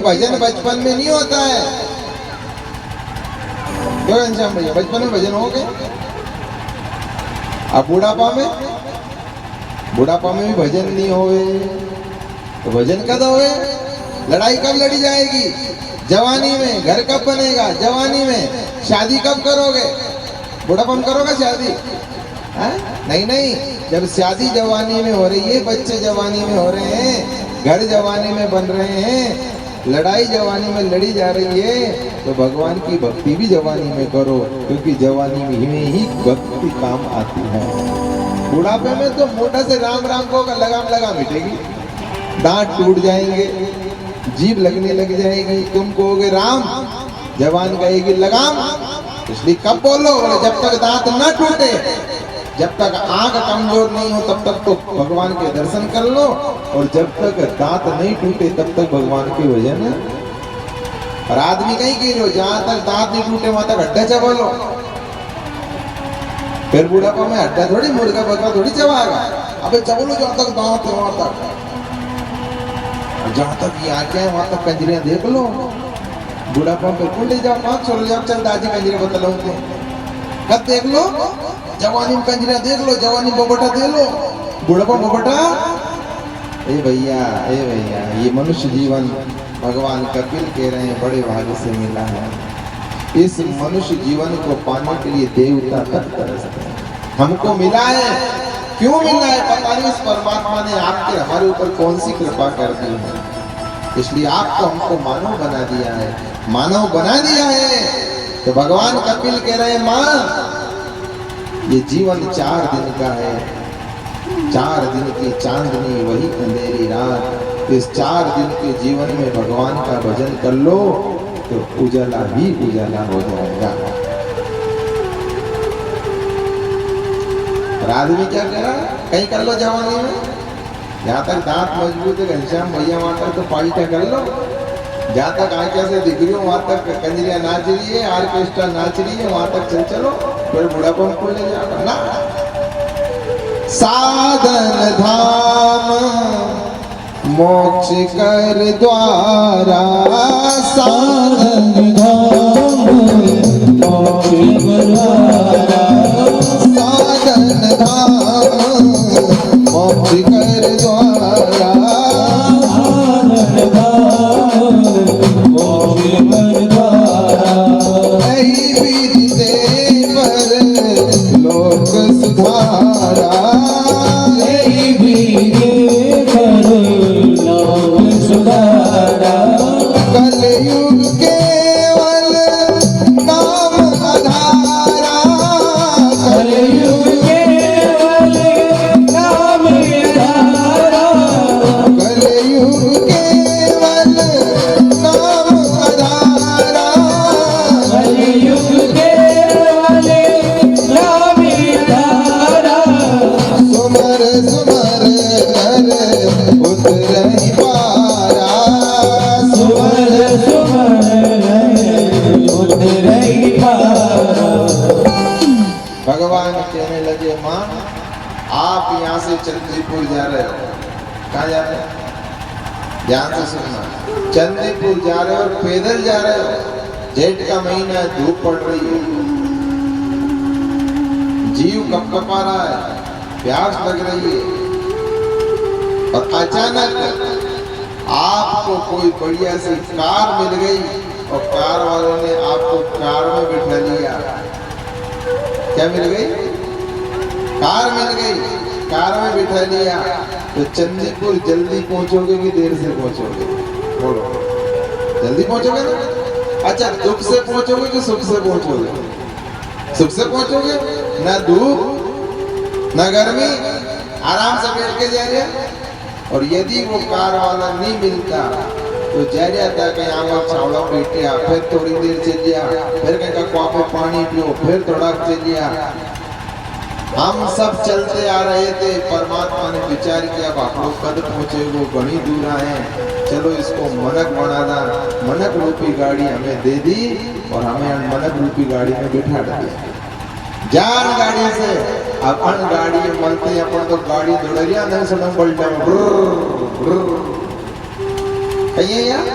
भजन बचपन में नहीं होता है। क्यों घनश्याम भैया, बचपन में भजन हो गए, अब बुढ़ापा में भी भजन नहीं होवे तो भजन कब होवे? लड़ाई कब लड़ी जाएगी? जवानी में। घर कब बनेगा? जवानी में। शादी कब करोगे? बुढ़ापा में करोगे शादी? नहीं नहीं, जब शादी जवानी में हो रही है, बच्चे जवानी में हो रहे हैं, घर जवानी में बन रहे हैं, लड़ाई जवानी में लड़ी जा रही है, तो भगवान की भक्ति भी जवानी में करो, क्योंकि जवानी में ही भक्ति काम आती है। बुढ़ापे में तो मोटा से राम राम को लगाम लगा मिटेगी, दांत टूट जाएंगे, जीभ लगने लग जाएगी, तुम कहोगे राम, जवान कहेगी लगाम। इसलिए कब बोलो? जब तक दांत न टूटे, जब तक आंख कमजोर नहीं हो, तब तक तो भगवान के दर्शन कर लो, और जब तक दांत नहीं टूटे तब तक भगवान के भजन। और आदमी कहीं की लो, जहां तक दांत नहीं टूटे वहां तक हड्डा चबा लो। फिर बुढ़ापा में हड्डा थोड़ी, मुर्गा बकरा थोड़ी चबाएगा। अबे चबो लो जहां तक दांत है वहां तक, जहां तक ये आंखें हैं वहां तक कंजरियां देख लो। बुढ़ापा में बिल्कुल ले जाओ, 500 जाओ, चल दादी कंजरियां बतलाओ तो कब देख लो। जवानी में कंजरियां देख लो, जवानी में बबटा दे लो, बुढ़ापा बबटा। ए भैया, ये मनुष्य जीवन भगवान कपिल कह रहे हैं बड़े भाग्य से मिला है। इस मनुष्य जीवन को पाने के लिए देवता तक तरसते हैं। हमको मिला है, क्यों मिला है पता नहीं। इस परमात्मा ने आपके हमारे ऊपर कौन सी कृपा कर दी है, इसलिए आपको हमको मानव बना दिया है, मानव बना दिया है। तो भगवान कपिल कह रहे हैं मां, ये जीवन 4 दिन का है, 4 दिन की चांदनी वही अंधेरी रात। इस 4 दिन के जीवन में भगवान का भजन कर लो तो उजाला ही उजाला हो जाएगा। और आदमी क्या कह रहा? कहीं कर लो जवानी में, जहाँ तक दांत मजबूत है घनश्याम भैया वहां तक तो पाल्टा कर लो, जहाँ तक आंखें से दिख रही हो वहां तक कंजरिया नाच रही है, ऑर्केस्ट्रा नाच रही है, वहां तक चल चलो, फिर बुढ़ापा में ले जाओ ना। साधन धाम मोक्ष कर द्वारा, साधन धाम मोक्ष कर द्वारा, साधन धाम मोक्ष कर द्वारा, साधन धाम मोक्ष कर द्वारा। यही विधि पर लोक सुधारा, यही विधि पर लोक सुधारा। कलयुग केवल नाम आधारा, कलयुग केवल नाम आधारा, कलयुग केवल नाम आधारा, कलयुग केवल नाम आधारा। सुमर सुमर कर उतरहि पारा, सुमर सुमर उतरहि पारा। भगवान कहने लगे मां, आप यहाँ से चंद्रीपुर जा रहे हो। कहाँ जा रहे हो? ध्यान से सुनना, चंद्रीपुर जा रहे हो और पैदल जा रहे हो। जेठ का महीना, धूप पड़ रही है, जीव कपकपा रहा है, प्यास लग रही है, और अचानक आपको कोई बढ़िया सी कार मिल गई और कार वालों ने आपको कार में बिठा लिया। क्या मिल गई? कार मिल गई, कार में बिठा लिया। तो चंदीपुर जल्दी पहुंचोगे कि देर से पहुंचोगे? बोलो, जल्दी पहुंचोगे ना? अच्छा, दुख से पहुंचोगे कि सुख से पहुंचोगे? सुख से पहुंचोगे, ना धूप ना गर्मी, आराम से बैठ के जा रहे। और यदि वो कार वाला नहीं मिलता तो जा रहा था कहीं आम छावड़ा बैठे, फिर थोड़ी देर चलिया, फिर कहीं का कॉफी पानी पियो, फिर थोड़ा चलिया। हम सब चलते आ रहे थे, परमात्मा ने विचार किया आप लोग कद पहुंचे, वो बड़ी दूर आए, चलो इसको मनक बनाना, मनक रूपी गाड़ी हमें दे दी और हमें मनक रूपी गाड़ी में बिठा दिया। जान गाड़ी से अपन गाड़ी મળતી अपन तो गाड़ी दौड़रिया नहीं सुनम पलटा कहिए यार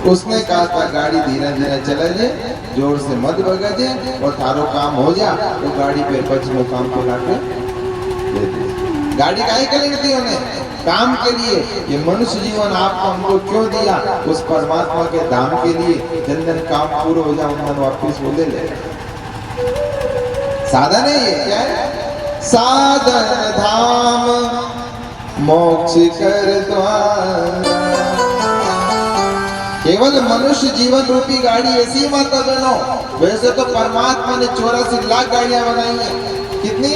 उसने कहा था गाड़ी धीरे धीरे चले जे, जोर से मत बगजे और थारो काम हो जा तो गाड़ी पे पच मुकाम पे लाके दे दे। गाड़ी काहे के लिए दी उन्हें? काम के लिए। ये मनुष्य जीवन आपको हमको क्यों दिया? उस परमात्मा के धाम के लिए। जन जन काम पूरा हो जाए उन वापिस वो ले ले। साधन है ये, क्या है? साधन धाम मोक्ष कर द्वार। केवल मनुष्य जीवन रूपी गाड़ी ऐसी मत बनो। वैसे तो परमात्मा ने 84 लाख गाड़ियां बनाई हैं। कितनी?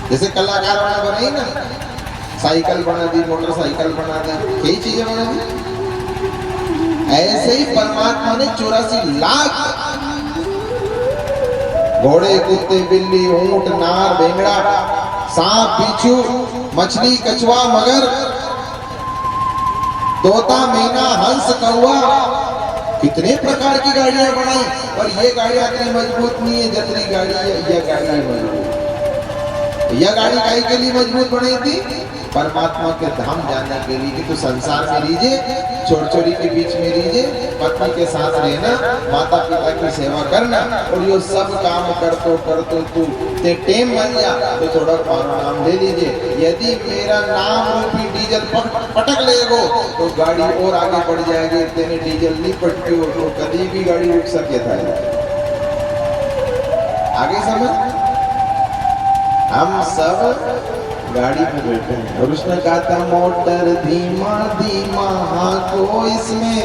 जैसे कलाकारों ने बनाई ना, साइकिल बना दी, मोटरसाइकिल बना दी, कई चीजें बना दी। ऐसे ही परमात्मा ने 84 लाख घोड़े, कुत्ते, बिल्ली, ऊंट, नार, बेंगड़ा, सांप, बिच्छू, मछली, कछुआ, मगर, तोता, मैना, हंस, कौवा, कितने प्रकार की गाड़ियां बनाई। और ये गाड़ियां इतनी मजबूत नहीं है जितनी गाड़ी है यह गाड़ी मजबूत। यह गाड़ी काहे के लिए मजबूत बनी थी? परमात्मा के धाम जाने के लिए। कि तो संसार में लीजिए, छोर छोरी के बीच में लीजिए, पत्नी के साथ रहना, माता पिता की सेवा करना, और ये सब काम करतो तू ते टेम बन जा तो थोड़ा मारो नाम ले लीजिए। यदि मेरा नाम रूपी डीजल पटक लेगो तो गाड़ी और आगे बढ़ जाएगी। तेने डीजल नहीं पटकी हो तो कभी भी गाड़ी रुक सके था। आगे समझ? हम सब गाड़ी में बैठे हैं और उसने कहा था मोटर धीमा धीमा हाको, इसमें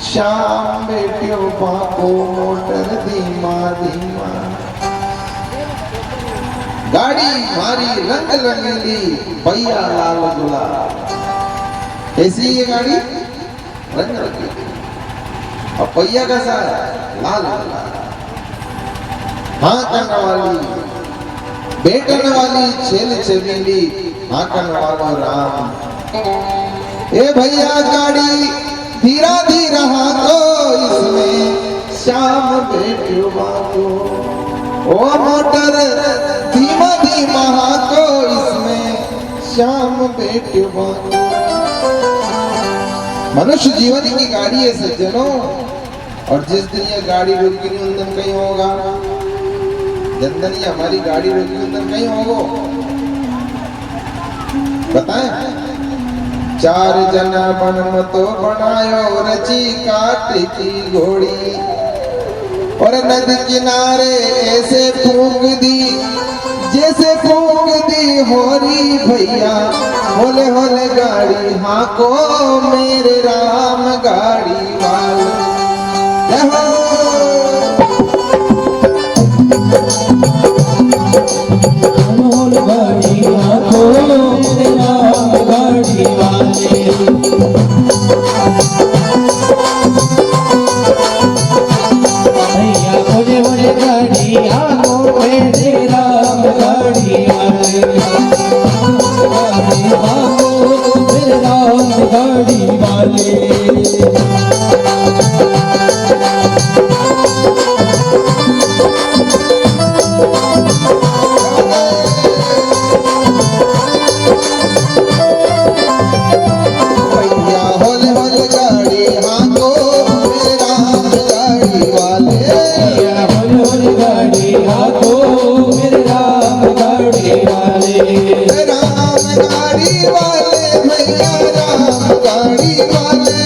शाम बैठो बाको, मोटर धीमा धीमा। गाड़ी मारी रंग रंगीली, भैया लाल गुलाल। कैसी ये गाड़ी? रंग रंगीली। और भैया कैसा है? लाल गुलाल। हाँ करने वाली, बेटन वाली, छेल छबीली, हाकन वाला राम। ए भैया गाड़ी धीरा धीरा हाको, इसमें शाम बैठो बाको। ओ मोटर धीमा धीमा हाको, इसमें शाम बैठो बाको। मनुष्य जीवन की गाड़ी है सज्जनों। और जिस दिन ये गाड़ी रुकी उस दिन कहीं होगा जनधन, हमारी गाड़ी रोकी अंदर कहीं होगो बताएं? 4 जना बन मतो बनायो, रची काट की घोड़ी, और नदी किनारे ऐसे फूंक दी जैसे फूंक दी होरी। भैया होले होले गाड़ी हाको, मेरे राम गाड़ी वाले। गाड़ी हाको, मेरे राम गाड़ी वाले। भैया बोले बोले गाड़ी हाको, मेरे राम गाड़ी वाले। गाड़ी हाको, मेरे राम गाड़ी वाले। राम गाड़ी वाले, भैया राम गाड़ी वाले।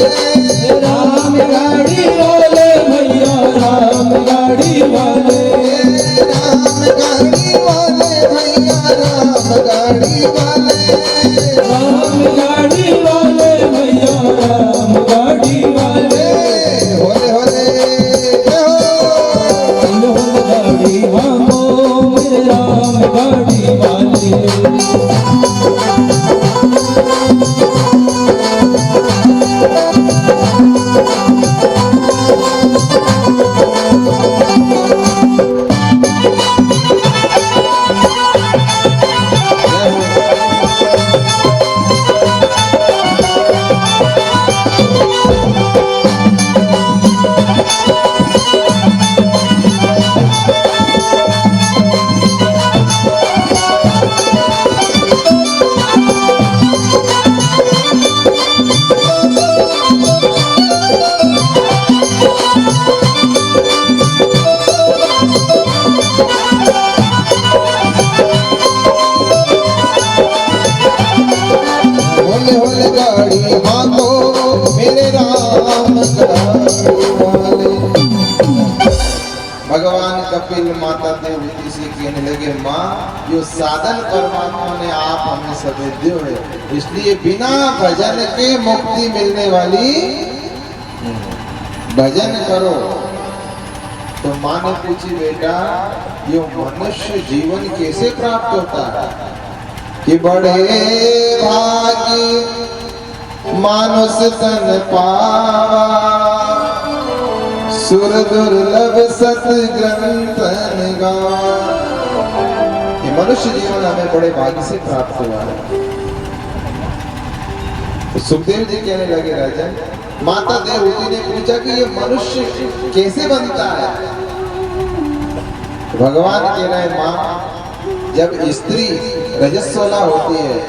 गाड़ी वाले। भगवान कपिल माता देवहूति से कहने लगे, माँ यो साधन परमात्मा ने आप हमें सभी दियो है, इसलिए बिना भजन के मुक्ति मिलने वाली, भजन करो। तो माँ ने पूछी, बेटा यो मनुष्य जीवन कैसे प्राप्त होता है? कि बड़े भागी मानुष तन पावा, सुर दुर्लभ सत ग्रंथन गावा। ये मनुष्य जीवन हमें बड़े भाग्य से प्राप्त हुआ है। तो सुखदेव जी कहने लगे, राजन, माता देवहूति ने पूछा कि ये मनुष्य कैसे बनता है? भगवान कह रहे, मां जब स्त्री रजस्वला होती है,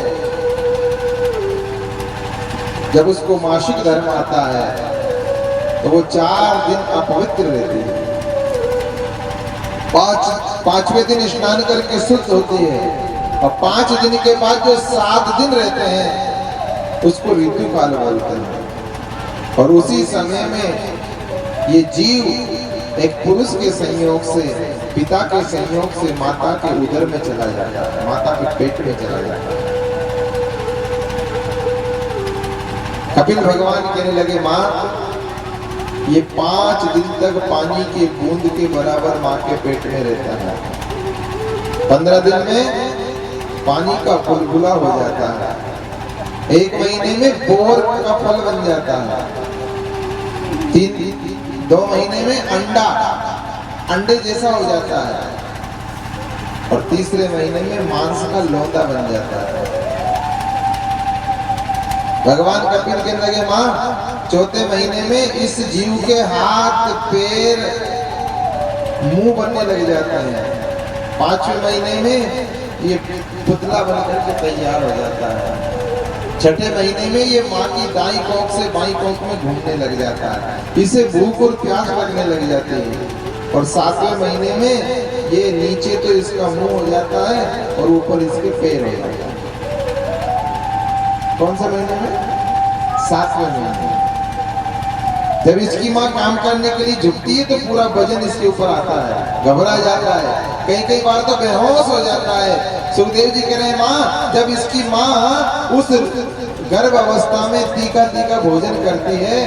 जब उसको मासिक धर्म आता है, तो वो 4 दिन अपवित्र रहती है। पांचवें दिन स्नान करके शुद्ध होती है, और 5 दिन के बाद जो 7 दिन रहते हैं उसको ऋतुकाल बोलते हैं। और उसी समय में ये जीव एक पुरुष के संयोग से, पिता के संयोग से माता के उदर में चला जाता है, माता के पेट में चला जाता है। कपिल भगवान कहने लगे, माँ ये 5 दिन तक पानी के बूंद के बराबर माँ के पेट में रहता है। 15 दिन में पानी का बुलबुला हो जाता है। 1 महीने में बोर का फल बन जाता है। 2 महीने में अंडे जैसा हो जाता है। और तीसरे महीने में मांस का लोंदा बन जाता है। भगवान कपिल कहने लगे, माँ 4थे महीने में इस जीव के हाथ पैर मुंह बनने लग जाते हैं। 5वें महीने में ये पुतला बनकर के तैयार हो जाता है। 6ठे महीने में ये माँ की दाई कोख से बाई कोख में घूमने लग जाता है। इसे भूख और प्यास लगने लग जाती है। और 7वें महीने में ये नीचे तो इसका मुंह हो जाता है और ऊपर इसके पैर हो जाते हैं। कौन सा महीने में? 7वें महीने। जब इसकी माँ काम करने के लिए झुकती है तो पूरा वजन इसके ऊपर आता है, घबरा जाता है, कई बार तो बेहोश हो जाता है। सुखदेव जी कह रहे हैं, माँ जब इसकी माँ उस गर्भ अवस्था में तीखा भोजन करती है,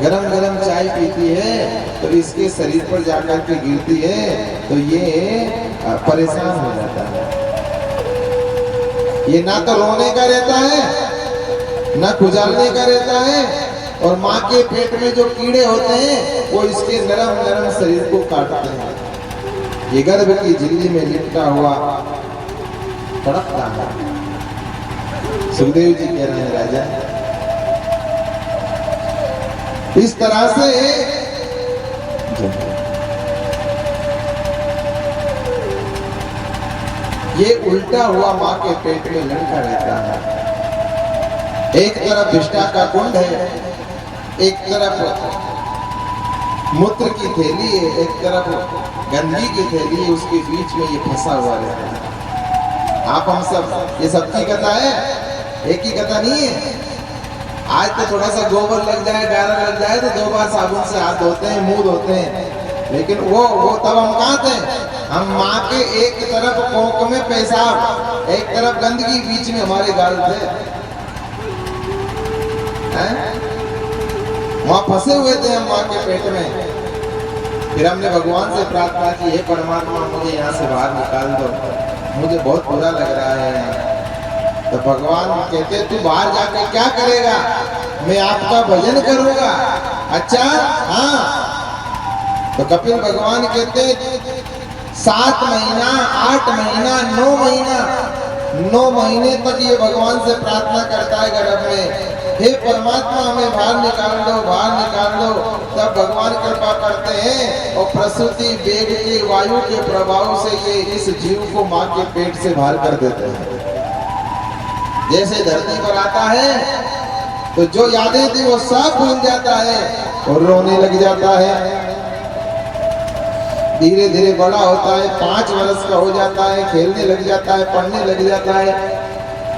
गरम गरम चाय पीती है, तो इसके शरीर पर जाकर के गिरती है, तो ये परेशान हो जाता है। ये ना तो रोने का रहता है, ना खुजालने का रहता है। और माँ के पेट में जो कीड़े होते हैं वो इसके नरम नरम शरीर को काटते हैं। ये गर्भ की झिल्ली में लिपटा हुआ तड़पता है। सुखदेव जी कह रहे हैं, राजा इस तरह से ये उल्टा हुआ माँ के पेट में लड़का रहता है। एक तरफ विष्ठा का कुंड है, एक तरफ मूत्र की थैली है, एक तरफ गंदगी की थैली है, उसके बीच में ये फंसा हुआ रहता है। आप हम सब ये सबकी कथा है, एक ही कथा नहीं है। आज तो थोड़ा सा गोबर लग जाए, गारा लग जाए तो 2 बार साबुन से हाथ धोते हैं, मुंह धोते हैं। लेकिन वो तब हम कहाँ थे? हम माँ के एक तरफ कोख में पेशाब, एक तरफ गंदगी, बीच में हमारे गाल थे। वहां फंसे हुए थे हम माँ के पेट में। फिर हमने भगवान से प्रार्थना की, हे परमात्मा मुझे यहाँ से बाहर निकाल दो, मुझे बहुत बुरा लग रहा है। तो भगवान कहते, तू बाहर जाके क्या करेगा? मैं आपका भजन करूंगा। अच्छा हाँ। तो कपिल भगवान कहते, 7 महीना, 8 महीना, 9 महीने तक ये भगवान से प्रार्थना करता है गर्भ में, हे परमात्मा हमें बाहर निकाल दो, बाहर निकाल दो। तब भगवान कृपा करते हैं और प्रसूति वेग के वायु के प्रभाव से ये इस जीव को माँ के पेट से बाहर कर देते हैं। जैसे धरती पर आता है तो जो यादें थी वो सब भूल जाता है और रोने लग जाता है। धीरे धीरे बड़ा होता है, 5 वर्ष का हो जाता है, खेलने लग जाता है, पढ़ने लग जाता है,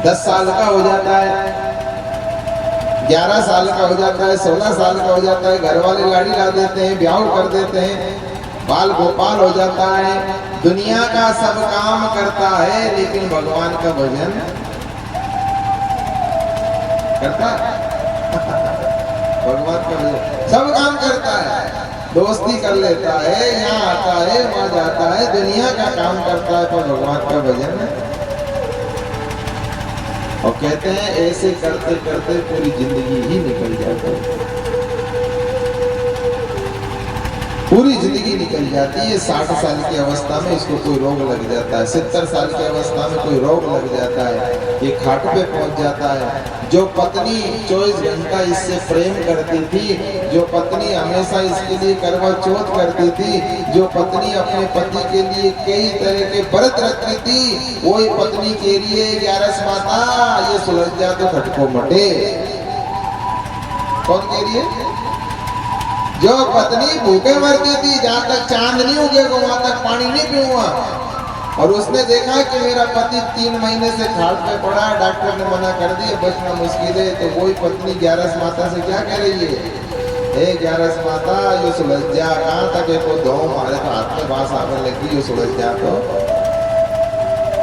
10 साल का हो जाता है, 11 साल का हो जाता है, 16 साल का हो जाता है, घर वाले गाड़ी ला देते हैं, ब्याह कर देते हैं, बाल गोपाल हो जाता है, दुनिया का सब काम करता है, लेकिन भगवान का भजन करता है? भगवान का भजन सब काम करता है, दोस्ती कर लेता है, यहाँ आता है, वहां जाता है, दुनिया का काम करता है, पर भगवान का भजन। और कहते हैं ऐसे करते करते पूरी जिंदगी ही निकल जाती है, पूरी जिंदगी निकल जाती है। 60 साल की अवस्था में इसको कोई रोग लग जाता है, 70 साल की अवस्था में कोई रोग लग जाता है, ये खाट पे पहुंच जाता है। जो पत्नी 24 घंटा इससे प्रेम करती थी, जो पत्नी हमेशा इसके लिए करवा चौथ करती थी, जो पत्नी अपने पति के लिए कई तरह के व्रत रखती थी, वही पत्नी के लिए 11 माता ये सुलझ जा तो खटको मटे। कौन कह रही है? जो पत्नी भूखे मरती थी, जहां तक चांद नहीं उगेगा वहां तक पानी नहीं पीऊंगा, और उसने देखा कि मेरा पति 3 महीने से खाट पे पड़ा, डॉक्टर ने मना कर दिया, बचना मुश्किल है, तो वही पत्नी 11 माता से क्या कह रही है? हे 11 माता यो सुलझ जा, कहाँ तक को दो हमारे हाथ में बांस आने लगी, यो सुलझ जा। तो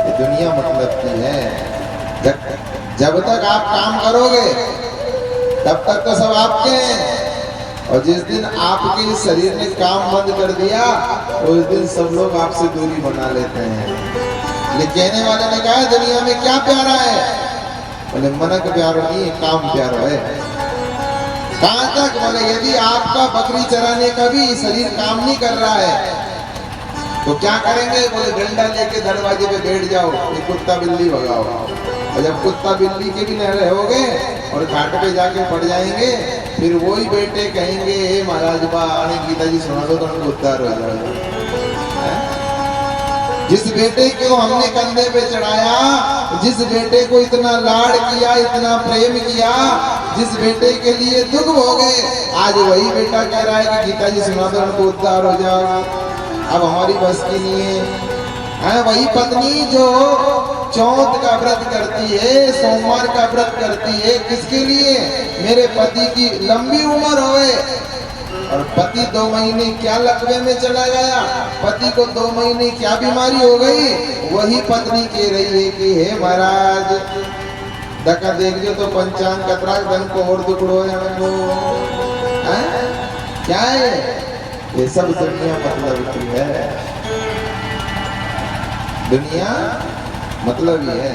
ये दुनिया मतलब की है। जब तक आप काम करोगे तब तक तो सब आपके हैं, और जिस दिन आपके शरीर ने काम बंद कर दिया उस दिन सब लोग आपसे दूरी बना लेते हैं। लेकिन कहने वाले ने कहा दुनिया में क्या प्यारा है? बोले मनक प्यारो नहीं, काम प्यारो है। कहां तक? बोले यदि आपका बकरी चराने का भी शरीर काम नहीं कर रहा है तो क्या करेंगे? बोले डंडा लेके दरवाजे पे बैठ जाओ, ये कुत्ता बिल्ली भगाओ, और जब कुत्ता बिल्ली के भी न रहोगे और घाट पे जाके पड़ जाएंगे, फिर वही बेटे कहेंगे हे महाराज बा आने गीता जी सुना दो तो उनको उद्धार हो जाएगा। जिस बेटे को हमने कंधे पे चढ़ाया, जिस बेटे को इतना लाड किया, इतना प्रेम किया, जिस बेटे के लिए दुख हो गए, आज वही बेटा कह रहा है कि गीता जी सुना दो उनको उद्धार हो जाएगा। अब हमारी बस की नहीं है। वही पत्नी जो चौथ का व्रत करती है, सोमवार का व्रत करती है, किसके लिए? मेरे पति की लंबी उम्र होए। और पति 2 महीने क्या लकवे में चला गया, पति को 2 महीने क्या बीमारी हो गई, वही पत्नी कह रही है कि हे महाराज दका देख जो तो पंचांग कतरा धन को और दुखड़ो है। क्या है ये? सब दुनिया मतलब की है, दुनिया मतलब ही है।